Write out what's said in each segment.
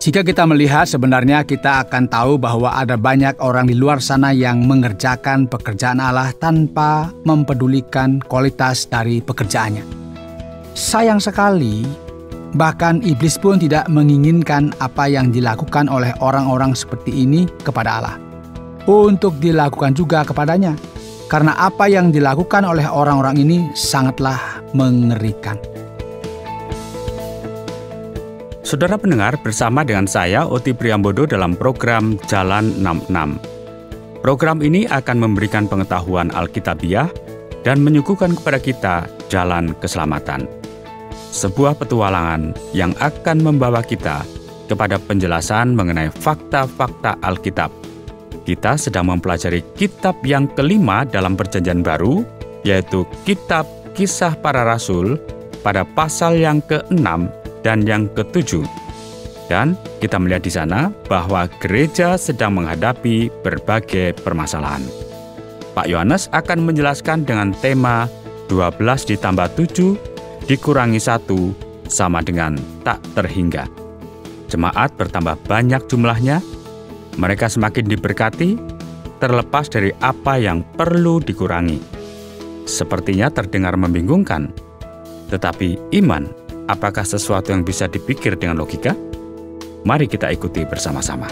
Jika kita melihat, sebenarnya kita akan tahu bahwa ada banyak orang di luar sana yang mengerjakan pekerjaan Allah tanpa mempedulikan kualitas dari pekerjaannya. Sayang sekali, bahkan iblis pun tidak menginginkan apa yang dilakukan oleh orang-orang seperti ini kepada Allah, untuk dilakukan juga kepadanya. Karena apa yang dilakukan oleh orang-orang ini sangatlah mengerikan. Saudara pendengar, bersama dengan saya Oti Priambodo dalam program Jalan 66. Program ini akan memberikan pengetahuan Alkitabiah dan menyuguhkan kepada kita jalan keselamatan. Sebuah petualangan yang akan membawa kita kepada penjelasan mengenai fakta-fakta Alkitab. Kita sedang mempelajari kitab yang kelima dalam Perjanjian Baru, yaitu Kitab Kisah Para Rasul pada pasal yang ke-6 dan yang ke-7. Dan kita melihat di sana bahwa gereja sedang menghadapi berbagai permasalahan. Pak Yohanes akan menjelaskan dengan tema 12 ditambah 7 dikurangi 1 sama dengan tak terhingga. Jemaat bertambah banyak jumlahnya, mereka semakin diberkati, terlepas dari apa yang perlu dikurangi. Sepertinya terdengar membingungkan, tetapi iman, apakah sesuatu yang bisa dipikir dengan logika? Mari kita ikuti bersama-sama.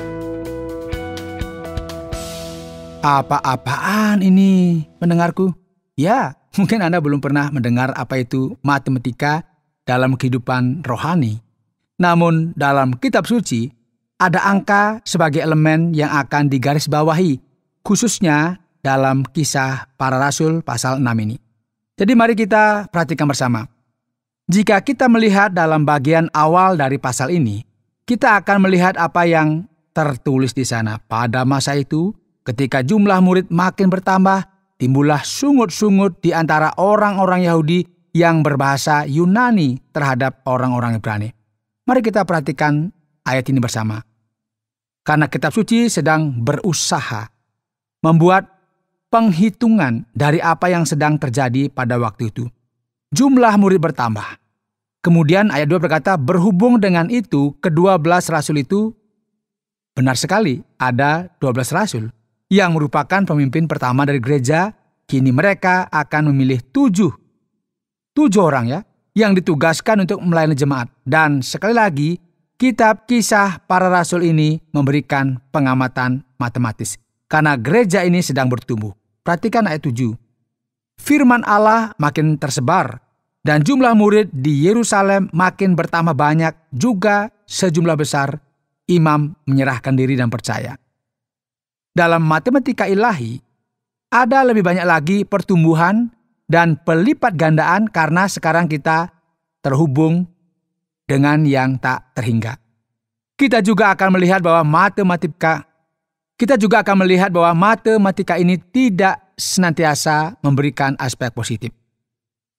Apa-apaan ini, pendengarku? Ya, mungkin Anda belum pernah mendengar apa itu matematika dalam kehidupan rohani. Namun dalam kitab suci, ada angka sebagai elemen yang akan digarisbawahi, khususnya dalam Kisah Para Rasul pasal 6 ini. Jadi mari kita perhatikan bersama. Jika kita melihat dalam bagian awal dari pasal ini, kita akan melihat apa yang tertulis di sana. Pada masa itu, ketika jumlah murid makin bertambah, timbullah sungut-sungut di antara orang-orang Yahudi yang berbahasa Yunani terhadap orang-orang Ibrani. Mari kita perhatikan ayat ini bersama. Karena kitab suci sedang berusaha membuat penghitungan dari apa yang sedang terjadi pada waktu itu. Jumlah murid bertambah. Kemudian ayat 2 berkata, berhubung dengan itu, ke-12 rasul itu benar sekali ada 12 rasul yang merupakan pemimpin pertama dari gereja. Kini mereka akan memilih 7 orang ya, yang ditugaskan untuk melayani jemaat. Dan sekali lagi, kitab Kisah Para Rasul ini memberikan pengamatan matematis. Karena gereja ini sedang bertumbuh. Perhatikan ayat 7. Firman Allah makin tersebar, dan jumlah murid di Yerusalem makin bertambah banyak, juga sejumlah besar imam menyerahkan diri dan percaya. Dalam matematika ilahi, ada lebih banyak lagi pertumbuhan dan pelipat gandaan karena sekarang kita terhubung dengan yang tak terhingga. Kita juga akan melihat bahwa matematika ini tidak senantiasa memberikan aspek positif.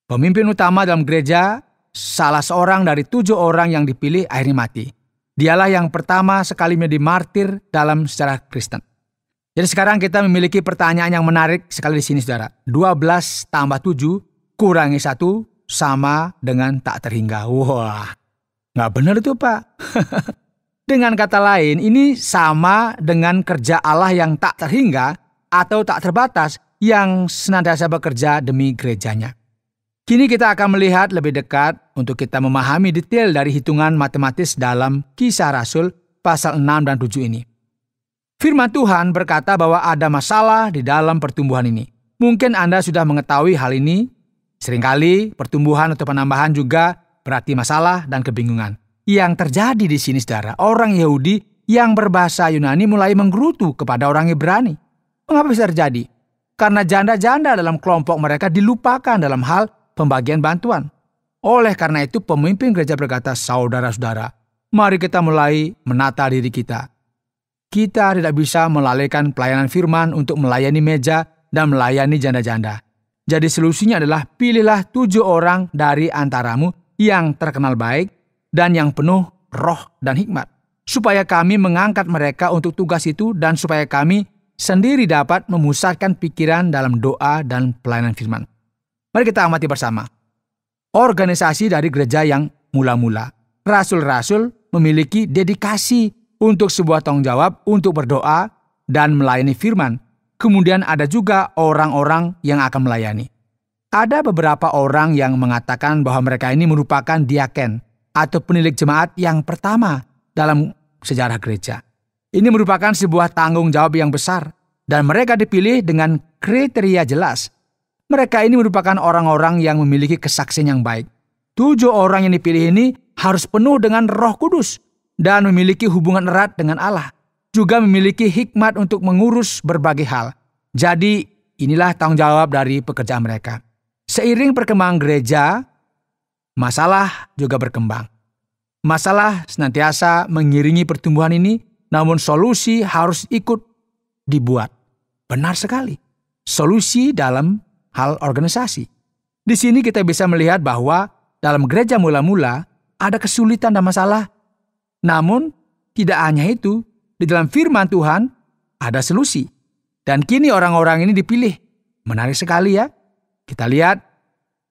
Pemimpin utama dalam gereja, salah seorang dari 7 orang yang dipilih akhirnya mati. Dialah yang pertama sekali menjadi martir dalam sejarah Kristen. Jadi sekarang kita memiliki pertanyaan yang menarik sekali di sini, saudara. 12 tambah 7 kurangi 1 sama dengan tak terhingga. Wah, nggak benar itu, Pak. Dengan kata lain, ini sama dengan kerja Allah yang tak terhingga atau tak terbatas yang senantiasa bekerja demi gerejanya. Kini kita akan melihat lebih dekat untuk kita memahami detail dari hitungan matematis dalam Kisah Rasul pasal 6 dan 7 ini. Firman Tuhan berkata bahwa ada masalah di dalam pertumbuhan ini. Mungkin Anda sudah mengetahui hal ini. Seringkali pertumbuhan atau penambahan juga berarti masalah dan kebingungan. Yang terjadi di sini, saudara, orang Yahudi yang berbahasa Yunani mulai menggerutu kepada orang Ibrani. Mengapa bisa terjadi? Karena janda-janda dalam kelompok mereka dilupakan dalam hal pembagian bantuan. Oleh karena itu pemimpin gereja berkata, saudara-saudara, mari kita mulai menata diri kita. Kita tidak bisa melalaikan pelayanan firman untuk melayani meja dan melayani janda-janda. Jadi solusinya adalah pilihlah 7 orang dari antaramu yang terkenal baik dan yang penuh roh dan hikmat, supaya kami mengangkat mereka untuk tugas itu dan supaya kami sendiri dapat memusatkan pikiran dalam doa dan pelayanan firman. Mari kita amati bersama. Organisasi dari gereja yang mula-mula. Rasul-rasul memiliki dedikasi untuk sebuah tanggung jawab untuk berdoa dan melayani firman. Kemudian ada juga orang-orang yang akan melayani. Ada beberapa orang yang mengatakan bahwa mereka ini merupakan diaken atau penilik jemaat yang pertama dalam sejarah gereja. Ini merupakan sebuah tanggung jawab yang besar dan mereka dipilih dengan kriteria jelas. Mereka ini merupakan orang-orang yang memiliki kesaksian yang baik. 7 orang yang dipilih ini harus penuh dengan Roh Kudus dan memiliki hubungan erat dengan Allah. Juga memiliki hikmat untuk mengurus berbagai hal. Jadi inilah tanggung jawab dari pekerjaan mereka. Seiring perkembangan gereja, masalah juga berkembang. Masalah senantiasa mengiringi pertumbuhan ini, namun solusi harus ikut dibuat. Benar sekali. Solusi dalam hal organisasi. Di sini kita bisa melihat bahwa dalam gereja mula-mula ada kesulitan dan masalah. Namun tidak hanya itu, di dalam firman Tuhan ada solusi. Dan kini orang-orang ini dipilih. Menarik sekali ya. Kita lihat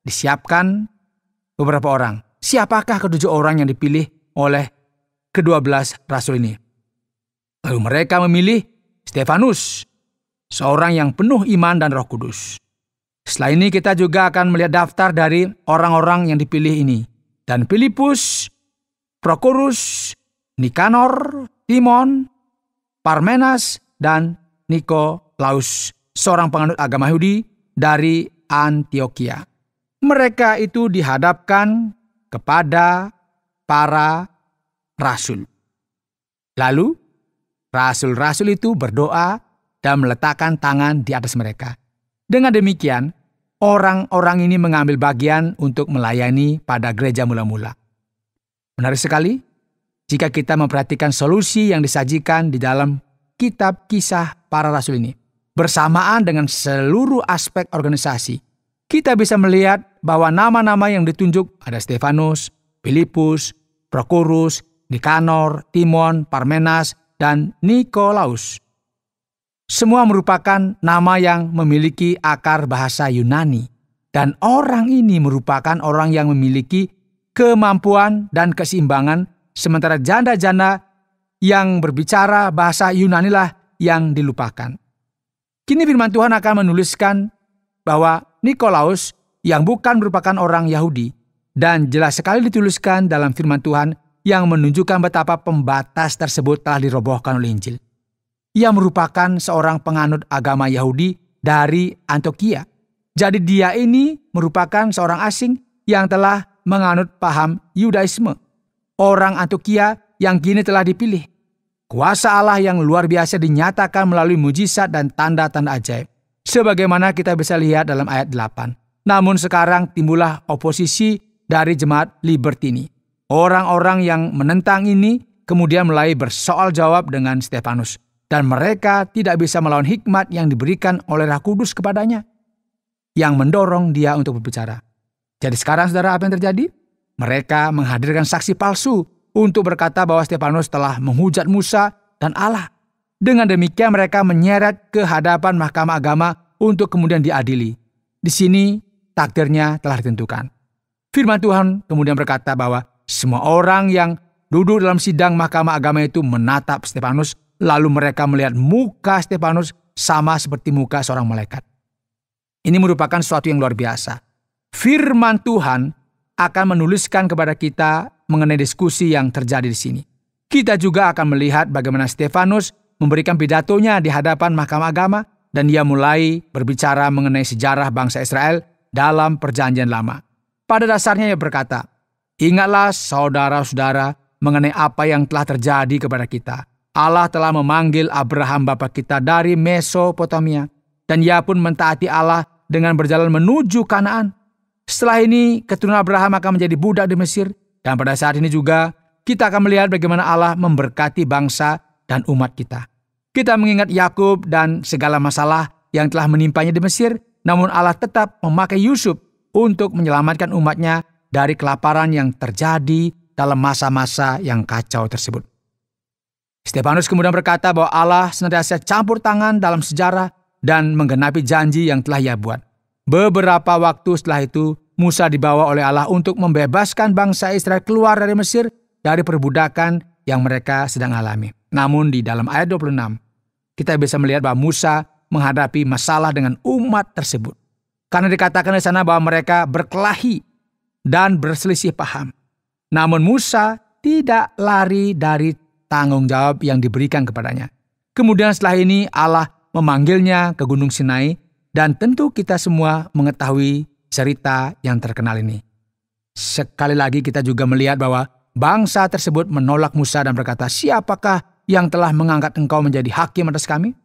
disiapkan beberapa orang. Siapakah ke-7 orang yang dipilih oleh ke-12 rasul ini? Lalu mereka memilih Stefanus, seorang yang penuh iman dan Roh Kudus. Setelah ini kita juga akan melihat daftar dari orang-orang yang dipilih ini. Dan Filipus, Prokorus, Nikanor, Timon, Parmenas, dan Nikolaus, seorang penganut agama Yahudi dari Antioquia. Mereka itu dihadapkan kepada para rasul. Lalu, rasul-rasul itu berdoa dan meletakkan tangan di atas mereka. Dengan demikian, orang-orang ini mengambil bagian untuk melayani pada gereja mula-mula. Menarik sekali jika kita memperhatikan solusi yang disajikan di dalam kitab Kisah Para Rasul ini. Bersamaan dengan seluruh aspek organisasi, kita bisa melihat bahwa nama-nama yang ditunjuk ada Stefanus, Filipus, Prokorus, Nikanor, Timon, Parmenas, dan Nikolaus. Semua merupakan nama yang memiliki akar bahasa Yunani. Dan orang ini merupakan orang yang memiliki kemampuan dan keseimbangan, sementara janda-janda yang berbicara bahasa Yunani lah yang dilupakan. Kini firman Tuhan akan menuliskan bahwa Nikolaus yang bukan merupakan orang Yahudi, dan jelas sekali dituliskan dalam firman Tuhan yang menunjukkan betapa pembatas tersebut telah dirobohkan oleh Injil. Ia merupakan seorang penganut agama Yahudi dari Antioquia. Jadi dia ini merupakan seorang asing yang telah menganut paham Yudaisme. Orang Antioquia yang kini telah dipilih. Kuasa Allah yang luar biasa dinyatakan melalui mujizat dan tanda-tanda ajaib. Sebagaimana kita bisa lihat dalam ayat 8. Namun sekarang timbullah oposisi dari jemaat Libertini. Orang-orang yang menentang ini kemudian mulai bersoal jawab dengan Stefanus. Dan mereka tidak bisa melawan hikmat yang diberikan oleh Roh Kudus kepadanya, yang mendorong dia untuk berbicara. Jadi sekarang saudara, apa yang terjadi? Mereka menghadirkan saksi palsu untuk berkata bahwa Stefanus telah menghujat Musa dan Allah. Dengan demikian mereka menyeret ke hadapan mahkamah agama untuk kemudian diadili. Di sini takdirnya telah ditentukan. Firman Tuhan kemudian berkata bahwa semua orang yang duduk dalam sidang mahkamah agama itu menatap Stefanus, lalu mereka melihat muka Stefanus sama seperti muka seorang malaikat. Ini merupakan sesuatu yang luar biasa. Firman Tuhan akan menuliskan kepada kita mengenai diskusi yang terjadi di sini. Kita juga akan melihat bagaimana Stefanus memberikan pidatonya di hadapan mahkamah agama, dan dia mulai berbicara mengenai sejarah bangsa Israel dalam Perjanjian Lama. Pada dasarnya ia berkata, "Ingatlah saudara-saudara mengenai apa yang telah terjadi kepada kita. Allah telah memanggil Abraham bapa kita dari Mesopotamia, dan ia pun mentaati Allah dengan berjalan menuju Kanaan. Setelah ini, keturunan Abraham akan menjadi budak di Mesir, dan pada saat ini juga kita akan melihat bagaimana Allah memberkati bangsa dan umat kita. Kita mengingat Yakub dan segala masalah yang telah menimpanya di Mesir, namun Allah tetap memakai Yusuf untuk menyelamatkan umatnya dari kelaparan yang terjadi dalam masa-masa yang kacau tersebut." Stefanus kemudian berkata bahwa Allah senantiasa campur tangan dalam sejarah dan menggenapi janji yang telah ia buat. Beberapa waktu setelah itu, Musa dibawa oleh Allah untuk membebaskan bangsa Israel keluar dari Mesir, dari perbudakan yang mereka sedang alami. Namun di dalam ayat 26, kita bisa melihat bahwa Musa menghadapi masalah dengan umat tersebut. Karena dikatakan di sana bahwa mereka berkelahi dan berselisih paham. Namun Musa tidak lari dari tanggung jawab yang diberikan kepadanya. Kemudian setelah ini Allah memanggilnya ke Gunung Sinai, dan tentu kita semua mengetahui cerita yang terkenal ini. Sekali lagi kita juga melihat bahwa bangsa tersebut menolak Musa dan berkata, "Siapakah yang telah mengangkat engkau menjadi hakim atas kami?"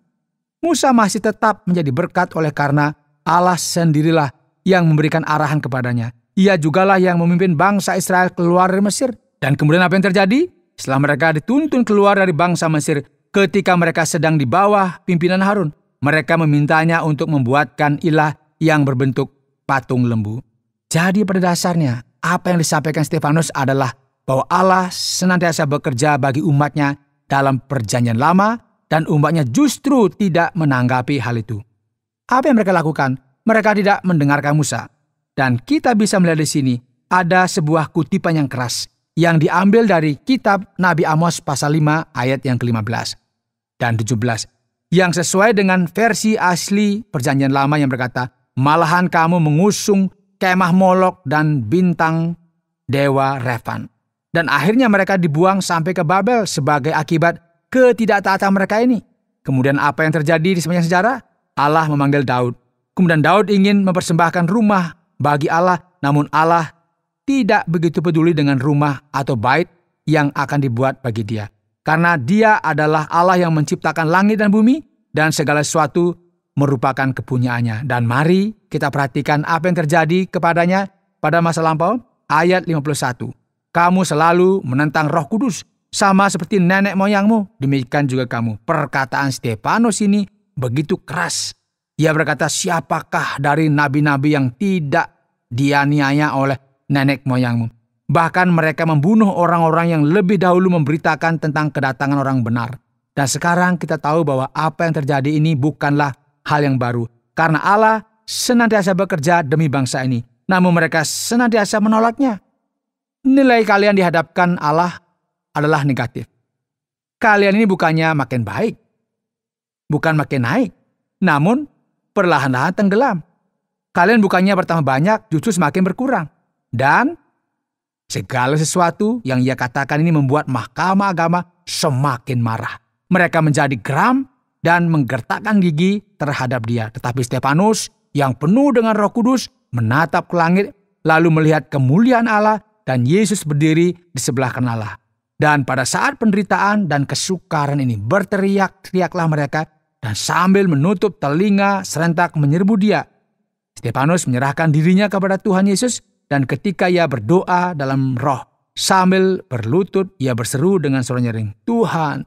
Musa masih tetap menjadi berkat oleh karena Allah sendirilah yang memberikan arahan kepadanya. Ia jugalah yang memimpin bangsa Israel keluar dari Mesir. Dan kemudian apa yang terjadi? Setelah mereka dituntun keluar dari bangsa Mesir, ketika mereka sedang di bawah pimpinan Harun, mereka memintanya untuk membuatkan ilah yang berbentuk patung lembu. Jadi pada dasarnya, apa yang disampaikan Stefanus adalah bahwa Allah senantiasa bekerja bagi umatnya dalam perjanjian lama, dan umatnya justru tidak menanggapi hal itu. Apa yang mereka lakukan? Mereka tidak mendengarkan Musa. Dan kita bisa melihat di sini ada sebuah kutipan yang keras yang diambil dari kitab Nabi Amos pasal 5 ayat yang ke-15 dan 17. Yang sesuai dengan versi asli perjanjian lama yang berkata, "Malahan kamu mengusung kemah Molok dan bintang dewa Refan." Dan akhirnya mereka dibuang sampai ke Babel sebagai akibat ketidaktaatan mereka ini. Kemudian apa yang terjadi di sepanjang sejarah? Allah memanggil Daud. Kemudian Daud ingin mempersembahkan rumah bagi Allah, namun Allah tidak begitu peduli dengan rumah atau bait yang akan dibuat bagi dia. Karena dia adalah Allah yang menciptakan langit dan bumi, dan segala sesuatu merupakan kepunyaannya. Dan mari kita perhatikan apa yang terjadi kepadanya pada masa lampau. Ayat 51. "Kamu selalu menentang Roh Kudus, sama seperti nenek moyangmu, demikian juga kamu." Perkataan Stefanus ini begitu keras. Ia berkata, siapakah dari nabi-nabi yang tidak dianiaya oleh nenek moyangmu? Bahkan mereka membunuh orang-orang yang lebih dahulu memberitakan tentang kedatangan orang benar. Dan sekarang kita tahu bahwa apa yang terjadi ini bukanlah hal yang baru. Karena Allah senantiasa bekerja demi bangsa ini. Namun mereka senantiasa menolaknya. Nilai kalian dihadapkan Allah adalah negatif. Kalian ini bukannya makin baik, bukan makin naik, namun perlahan-lahan tenggelam. Kalian bukannya bertambah banyak, justru semakin berkurang. Dan segala sesuatu yang ia katakan ini membuat mahkamah agama semakin marah. Mereka menjadi geram dan menggertakkan gigi terhadap dia. Tetapi Stefanus yang penuh dengan Roh Kudus menatap ke langit, lalu melihat kemuliaan Allah dan Yesus berdiri di sebelah kanan Allah. Dan pada saat penderitaan dan kesukaran ini berteriak-teriaklah mereka, dan sambil menutup telinga serentak menyerbu dia. Stefanus menyerahkan dirinya kepada Tuhan Yesus, dan ketika ia berdoa dalam roh sambil berlutut, ia berseru dengan suara nyaring, "Tuhan,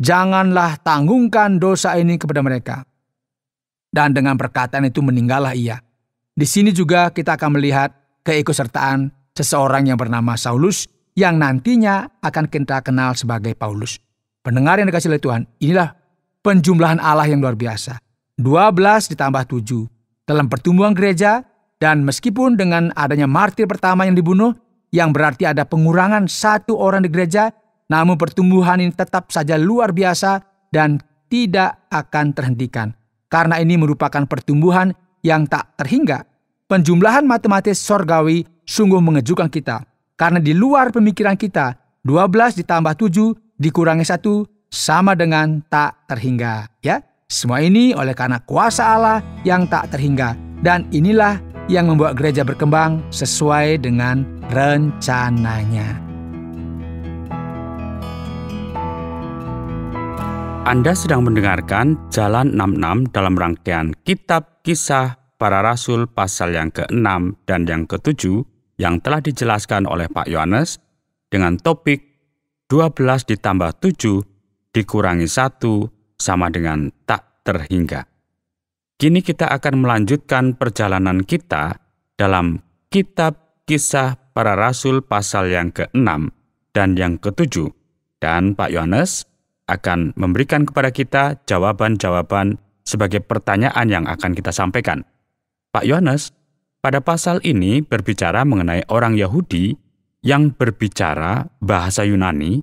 janganlah tanggungkan dosa ini kepada mereka." Dan dengan perkataan itu meninggallah ia. Di sini juga kita akan melihat keikutsertaan seseorang yang bernama Saulus, yang nantinya akan kita kenal sebagai Paulus. Pendengar yang dikasihi oleh Tuhan, inilah penjumlahan Allah yang luar biasa. 12 ditambah 7 dalam pertumbuhan gereja, dan meskipun dengan adanya martir pertama yang dibunuh, yang berarti ada pengurangan 1 orang di gereja, namun pertumbuhan ini tetap saja luar biasa dan tidak akan terhentikan. Karena ini merupakan pertumbuhan yang tak terhingga. Penjumlahan matematis sorgawi sungguh mengejutkan kita. Karena di luar pemikiran kita, 12 ditambah 7 dikurangi 1 sama dengan tak terhingga. Ya, semua ini oleh karena kuasa Allah yang tak terhingga. Dan inilah yang membuat gereja berkembang sesuai dengan rencananya. Anda sedang mendengarkan Jalan 66 dalam rangkaian Kitab Kisah Para Rasul pasal yang ke-6 dan yang ke-7 yang telah dijelaskan oleh Pak Yohanes dengan topik 12 ditambah 7 dikurangi 1 sama dengan tak terhingga. Kini kita akan melanjutkan perjalanan kita dalam Kitab Kisah Para Rasul pasal yang ke-6 dan yang ke-7. Dan Pak Yohanes akan memberikan kepada kita jawaban-jawaban sebagai pertanyaan yang akan kita sampaikan. Pak Yohanes, pada pasal ini berbicara mengenai orang Yahudi yang berbicara bahasa Yunani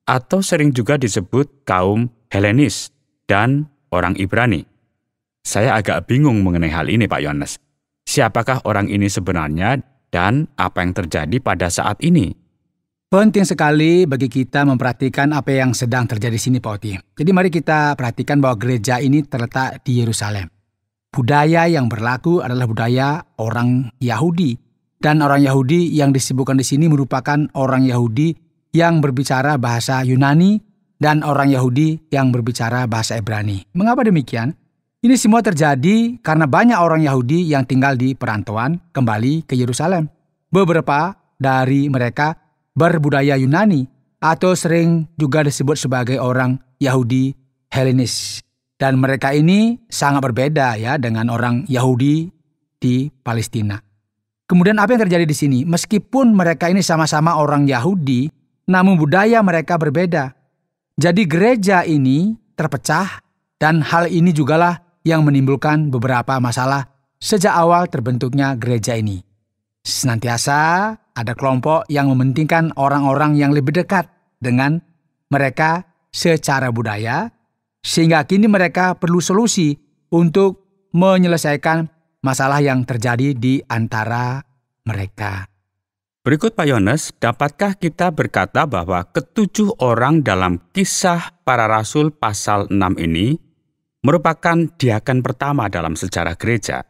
atau sering juga disebut kaum Helenis dan orang Ibrani. Saya agak bingung mengenai hal ini, Pak Yohanes. Siapakah orang ini sebenarnya dan apa yang terjadi pada saat ini? Penting sekali bagi kita memperhatikan apa yang sedang terjadi di sini, Pak Oti. Jadi mari kita perhatikan bahwa gereja ini terletak di Yerusalem. Budaya yang berlaku adalah budaya orang Yahudi. Dan orang Yahudi yang disebutkan di sini merupakan orang Yahudi yang berbicara bahasa Yunani dan orang Yahudi yang berbicara bahasa Ibrani. Mengapa demikian? Ini semua terjadi karena banyak orang Yahudi yang tinggal di perantauan kembali ke Yerusalem. Beberapa dari mereka berbudaya Yunani atau sering juga disebut sebagai orang Yahudi Helenis. Dan mereka ini sangat berbeda ya dengan orang Yahudi di Palestina. Kemudian apa yang terjadi di sini? Meskipun mereka ini sama-sama orang Yahudi, namun budaya mereka berbeda. Jadi gereja ini terpecah dan hal ini jugalah yang menimbulkan beberapa masalah sejak awal terbentuknya gereja ini. Senantiasa ada kelompok yang mementingkan orang-orang yang lebih dekat dengan mereka secara budaya, sehingga kini mereka perlu solusi untuk menyelesaikan masalah yang terjadi di antara mereka. Berikut Pak Yohanes, dapatkah kita berkata bahwa ketujuh orang dalam Kisah Para Rasul pasal 6 ini merupakan diaken pertama dalam sejarah gereja?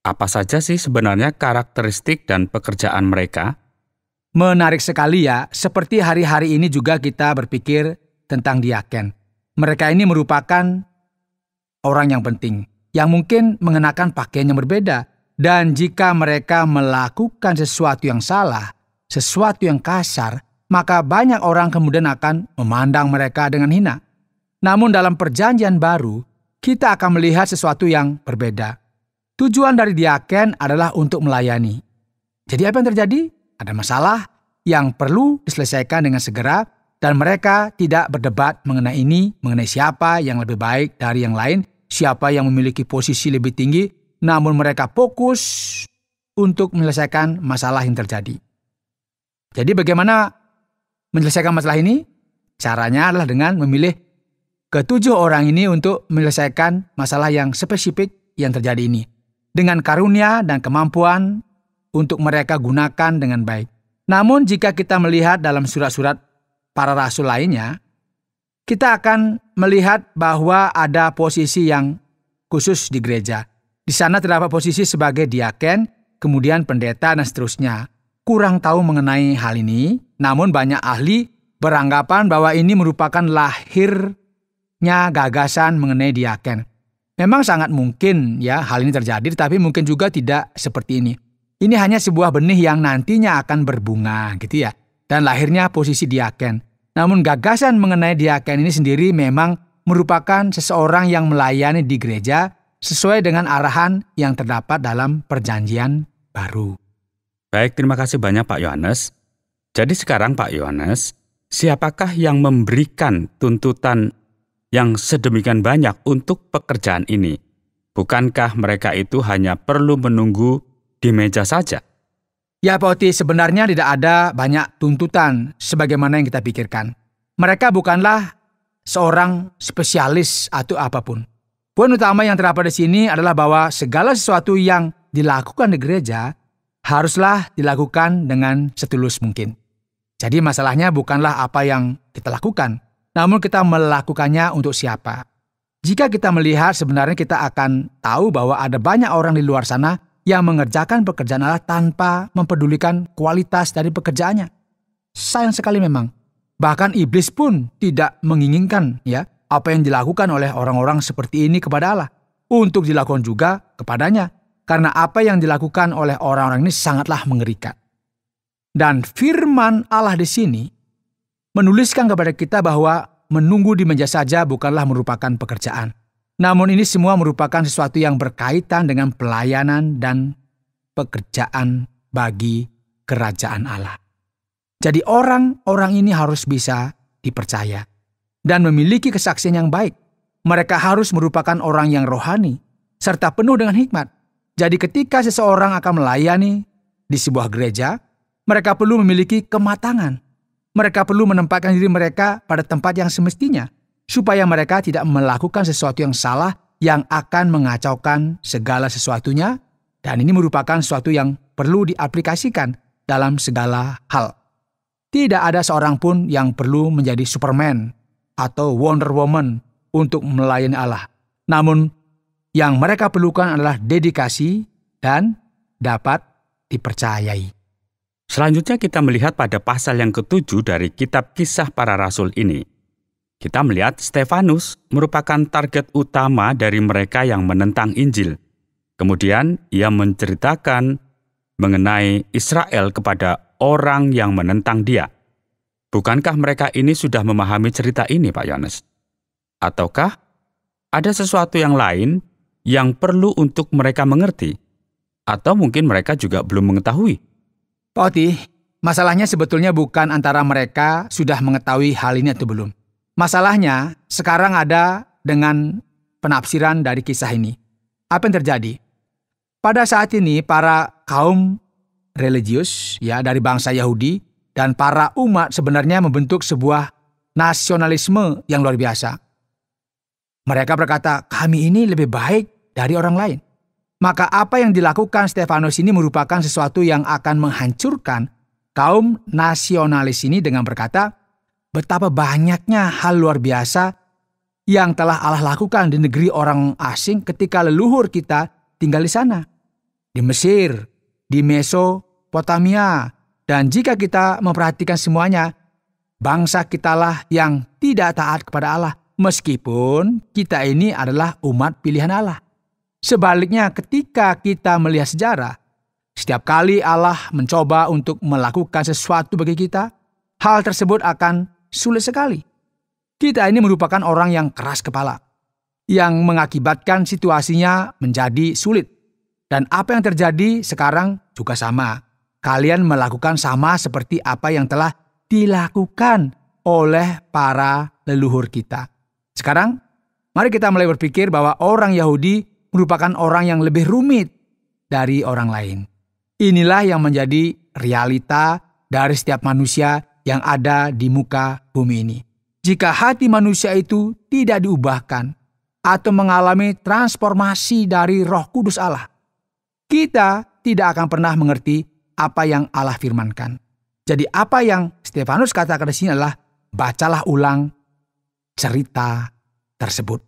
Apa saja sih sebenarnya karakteristik dan pekerjaan mereka? Menarik sekali ya, seperti hari-hari ini juga kita berpikir tentang diaken. Mereka ini merupakan orang yang penting, yang mungkin mengenakan pakaian yang berbeda. Dan jika mereka melakukan sesuatu yang salah, sesuatu yang kasar, maka banyak orang kemudian akan memandang mereka dengan hina. Namun dalam perjanjian baru, kita akan melihat sesuatu yang berbeda. Tujuan dari diaken adalah untuk melayani. Jadi apa yang terjadi? Ada masalah yang perlu diselesaikan dengan segera, dan mereka tidak berdebat mengenai ini, mengenai siapa yang lebih baik dari yang lain, siapa yang memiliki posisi lebih tinggi, namun mereka fokus untuk menyelesaikan masalah yang terjadi. Jadi bagaimana menyelesaikan masalah ini? Caranya adalah dengan memilih ketujuh orang ini untuk menyelesaikan masalah yang spesifik yang terjadi ini. Dengan karunia dan kemampuan untuk mereka gunakan dengan baik. Namun jika kita melihat dalam surat-surat para rasul lainnya, kita akan melihat bahwa ada posisi yang khusus di gereja. Di sana terdapat posisi sebagai diaken, kemudian pendeta dan seterusnya. Kurang tahu mengenai hal ini, namun banyak ahli beranggapan bahwa ini merupakan lahirnya gagasan mengenai diaken. Memang sangat mungkin ya hal ini terjadi, tetapi mungkin juga tidak seperti ini. Ini hanya sebuah benih yang nantinya akan berbunga gitu ya. Dan lahirnya posisi diaken. Namun gagasan mengenai diaken ini sendiri memang merupakan seseorang yang melayani di gereja sesuai dengan arahan yang terdapat dalam perjanjian baru. Baik, terima kasih banyak Pak Yohanes. Jadi sekarang Pak Yohanes, siapakah yang memberikan tuntutan yang sedemikian banyak untuk pekerjaan ini? Bukankah mereka itu hanya perlu menunggu di meja saja? Ya Pak Oti, sebenarnya tidak ada banyak tuntutan sebagaimana yang kita pikirkan. Mereka bukanlah seorang spesialis atau apapun. Poin utama yang terdapat di sini adalah bahwa segala sesuatu yang dilakukan di gereja haruslah dilakukan dengan setulus mungkin. Jadi masalahnya bukanlah apa yang kita lakukan, namun kita melakukannya untuk siapa. Jika kita melihat, sebenarnya kita akan tahu bahwa ada banyak orang di luar sana yang mengerjakan pekerjaan Allah tanpa mempedulikan kualitas dari pekerjaannya. Sayang sekali memang. Bahkan iblis pun tidak menginginkan ya apa yang dilakukan oleh orang-orang seperti ini kepada Allah untuk dilakukan juga kepadanya, karena apa yang dilakukan oleh orang-orang ini sangatlah mengerikan. Dan firman Allah di sini menuliskan kepada kita bahwa menunggu di meja saja bukanlah merupakan pekerjaan. Namun ini semua merupakan sesuatu yang berkaitan dengan pelayanan dan pekerjaan bagi kerajaan Allah. Jadi orang-orang ini harus bisa dipercaya dan memiliki kesaksian yang baik. Mereka harus merupakan orang yang rohani serta penuh dengan hikmat. Jadi ketika seseorang akan melayani di sebuah gereja, Mereka perlu memiliki kematangan. Mereka perlu menempatkan diri mereka pada tempat yang semestinya, supaya mereka tidak melakukan sesuatu yang salah yang akan mengacaukan segala sesuatunya, dan ini merupakan sesuatu yang perlu diaplikasikan dalam segala hal. Tidak ada seorang pun yang perlu menjadi Superman atau Wonder Woman untuk melayani Allah. Namun, yang mereka perlukan adalah dedikasi dan dapat dipercayai. Selanjutnya kita melihat pada pasal yang ke-7 dari kitab Kisah Para Rasul ini. Kita melihat Stefanus merupakan target utama dari mereka yang menentang Injil. Kemudian ia menceritakan mengenai Israel kepada orang yang menentang dia. Bukankah mereka ini sudah memahami cerita ini, Pak Yohanes? Ataukah ada sesuatu yang lain yang perlu untuk mereka mengerti? Atau mungkin mereka juga belum mengetahui? Pak Oti, masalahnya sebetulnya bukan antara mereka sudah mengetahui hal ini atau belum. Masalahnya sekarang ada dengan penafsiran dari kisah ini. Apa yang terjadi? Pada saat ini para kaum religius dari bangsa Yahudi dan para umat sebenarnya membentuk sebuah nasionalisme yang luar biasa. Mereka berkata, kami ini lebih baik dari orang lain. Maka apa yang dilakukan Stefanus ini merupakan sesuatu yang akan menghancurkan kaum nasionalis ini dengan berkata, betapa banyaknya hal luar biasa yang telah Allah lakukan di negeri orang asing ketika leluhur kita tinggal di sana. Di Mesir, di Mesopotamia, dan jika kita memperhatikan semuanya, bangsa kitalah yang tidak taat kepada Allah, meskipun kita ini adalah umat pilihan Allah. Sebaliknya ketika kita melihat sejarah, setiap kali Allah mencoba untuk melakukan sesuatu bagi kita, hal tersebut akan sulit sekali. Kita ini merupakan orang yang keras kepala, yang mengakibatkan situasinya menjadi sulit. Dan apa yang terjadi sekarang juga sama. Kalian melakukan sama seperti apa yang telah dilakukan oleh para leluhur kita. Sekarang, mari kita mulai berpikir bahwa orang Yahudi merupakan orang yang lebih rumit dari orang lain. Inilah yang menjadi realita dari setiap manusia yang ada di muka bumi ini. Jika hati manusia itu tidak diubahkan atau mengalami transformasi dari Roh Kudus Allah, kita tidak akan pernah mengerti apa yang Allah firmankan. Jadi apa yang Stefanus katakan di sini adalah bacalah ulang cerita tersebut.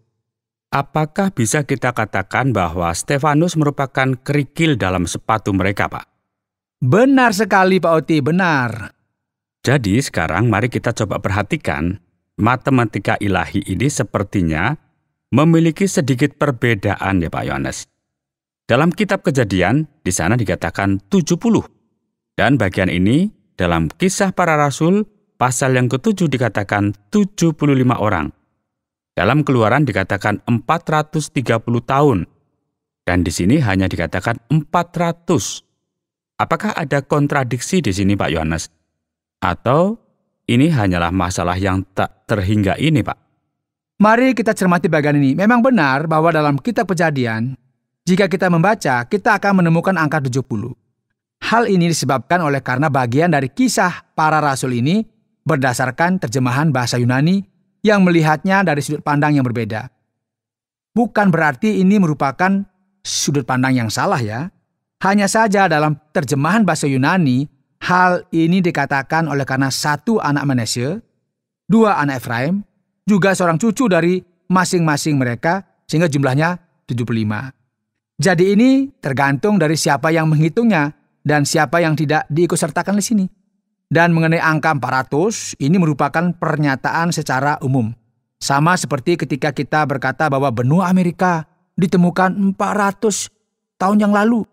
Apakah bisa kita katakan bahwa Stefanus merupakan kerikil dalam sepatu mereka, Pak? Benar sekali, Pak Oti, benar. Jadi sekarang mari kita coba perhatikan, matematika ilahi ini sepertinya memiliki sedikit perbedaan ya Pak Yohanes. Dalam kitab Kejadian, di sana dikatakan 70. Dan bagian ini, dalam Kisah Para Rasul, pasal yang ke-7 dikatakan 75 orang. Dalam Keluaran dikatakan 430 tahun. Dan di sini hanya dikatakan 400. Apakah ada kontradiksi di sini Pak Yohanes? Atau ini hanyalah masalah yang tak terhingga ini, Pak? Mari kita cermati bagian ini. Memang benar bahwa dalam kitab Kejadian, jika kita membaca, kita akan menemukan angka 70. Hal ini disebabkan oleh karena bagian dari Kisah Para Rasul ini berdasarkan terjemahan bahasa Yunani yang melihatnya dari sudut pandang yang berbeda. Bukan berarti ini merupakan sudut pandang yang salah ya. Hanya saja dalam terjemahan bahasa Yunani, hal ini dikatakan oleh karena satu anak Manasye, dua anak Efraim, juga seorang cucu dari masing-masing mereka, sehingga jumlahnya 75. Jadi ini tergantung dari siapa yang menghitungnya dan siapa yang tidak diikutsertakan di sini. Dan mengenai angka 400, ini merupakan pernyataan secara umum. Sama seperti ketika kita berkata bahwa benua Amerika ditemukan 400 tahun yang lalu.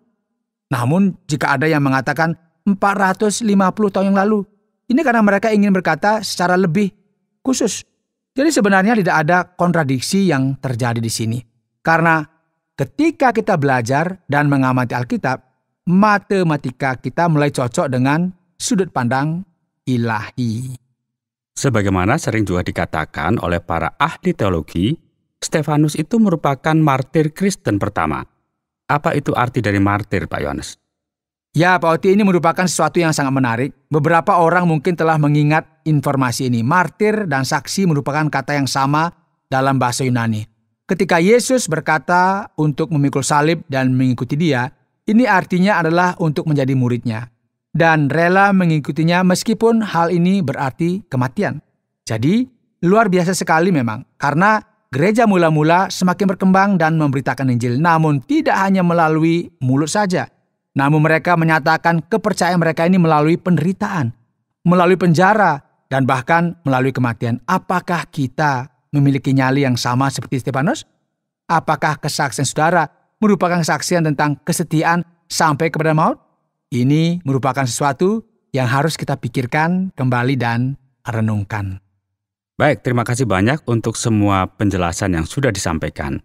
Namun jika ada yang mengatakan 450 tahun yang lalu, ini karena mereka ingin berkata secara lebih khusus. Jadi sebenarnya tidak ada kontradiksi yang terjadi di sini. Karena ketika kita belajar dan mengamati Alkitab, matematika kita mulai cocok dengan sudut pandang ilahi. Sebagaimana sering juga dikatakan oleh para ahli teologi, Stefanus itu merupakan martir Kristen pertama. Apa itu arti dari martir, Pak Yohanes? Ya, Pak Oti, ini merupakan sesuatu yang sangat menarik. Beberapa orang mungkin telah mengingat informasi ini. Martir dan saksi merupakan kata yang sama dalam bahasa Yunani. Ketika Yesus berkata untuk memikul salib dan mengikuti Dia, ini artinya adalah untuk menjadi muridnya dan rela mengikutinya meskipun hal ini berarti kematian. Jadi, luar biasa sekali memang, karena gereja mula-mula semakin berkembang dan memberitakan Injil, namun tidak hanya melalui mulut saja. Namun mereka menyatakan kepercayaan mereka ini melalui penderitaan, melalui penjara, dan bahkan melalui kematian. Apakah kita memiliki nyali yang sama seperti Stefanus? Apakah kesaksian saudara merupakan kesaksian tentang kesetiaan sampai kepada maut? Ini merupakan sesuatu yang harus kita pikirkan kembali dan renungkan. Baik, terima kasih banyak untuk semua penjelasan yang sudah disampaikan.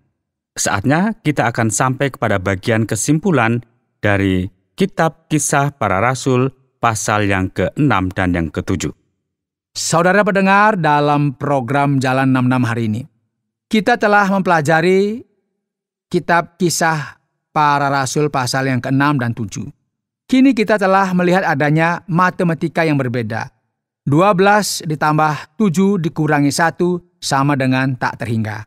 Saatnya kita akan sampai kepada bagian kesimpulan dari Kitab Kisah Para Rasul pasal yang ke-6 dan yang ke-7. Saudara pendengar, dalam program Jalan 66 hari ini, kita telah mempelajari Kitab Kisah Para Rasul pasal yang ke-6 dan 7. Kini kita telah melihat adanya matematika yang berbeda. 12 ditambah 7 dikurangi 1 sama dengan tak terhingga.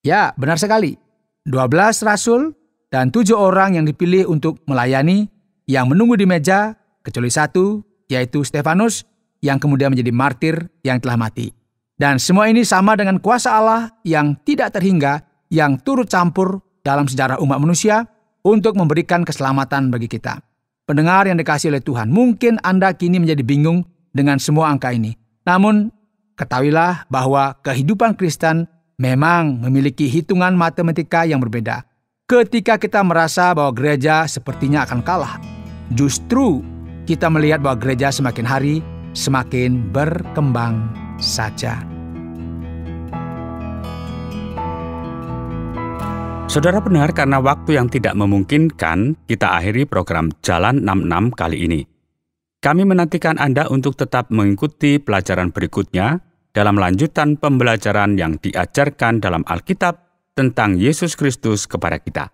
Ya, benar sekali. 12 rasul dan 7 orang yang dipilih untuk melayani, yang menunggu di meja, kecuali satu, yaitu Stefanus, yang kemudian menjadi martir yang telah mati. Dan semua ini sama dengan kuasa Allah yang tidak terhingga, yang turut campur dalam sejarah umat manusia untuk memberikan keselamatan bagi kita. Pendengar yang dikasihi oleh Tuhan, mungkin Anda kini menjadi bingung dengan semua angka ini. Namun, ketahuilah bahwa kehidupan Kristen memang memiliki hitungan matematika yang berbeda. Ketika kita merasa bahwa gereja sepertinya akan kalah, justru kita melihat bahwa gereja semakin hari semakin berkembang saja. Saudara pendengar, karena waktu yang tidak memungkinkan, kita akhiri program Jalan 66 kali ini. Kami menantikan Anda untuk tetap mengikuti pelajaran berikutnya dalam lanjutan pembelajaran yang diajarkan dalam Alkitab tentang Yesus Kristus kepada kita.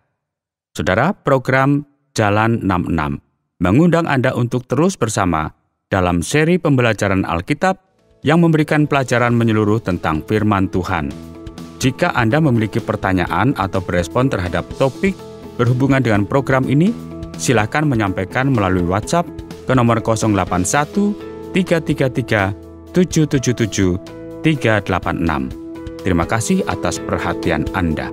Saudara, program Jalan 66 mengundang Anda untuk terus bersama dalam seri pembelajaran Alkitab yang memberikan pelajaran menyeluruh tentang firman Tuhan. Jika Anda memiliki pertanyaan atau berespon terhadap topik berhubungan dengan program ini, silakan menyampaikan melalui WhatsApp ke nomor 081 333 777 386. Terima kasih atas perhatian Anda.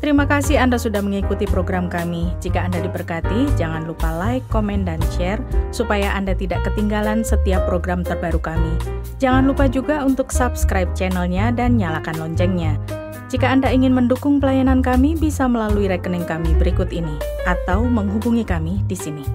Terima kasih Anda sudah mengikuti program kami. Jika Anda diberkati, jangan lupa like, komen, dan share supaya Anda tidak ketinggalan setiap program terbaru kami. Jangan lupa juga untuk subscribe channelnya dan nyalakan loncengnya. Jika Anda ingin mendukung pelayanan kami, bisa melalui rekening kami berikut ini atau menghubungi kami di sini.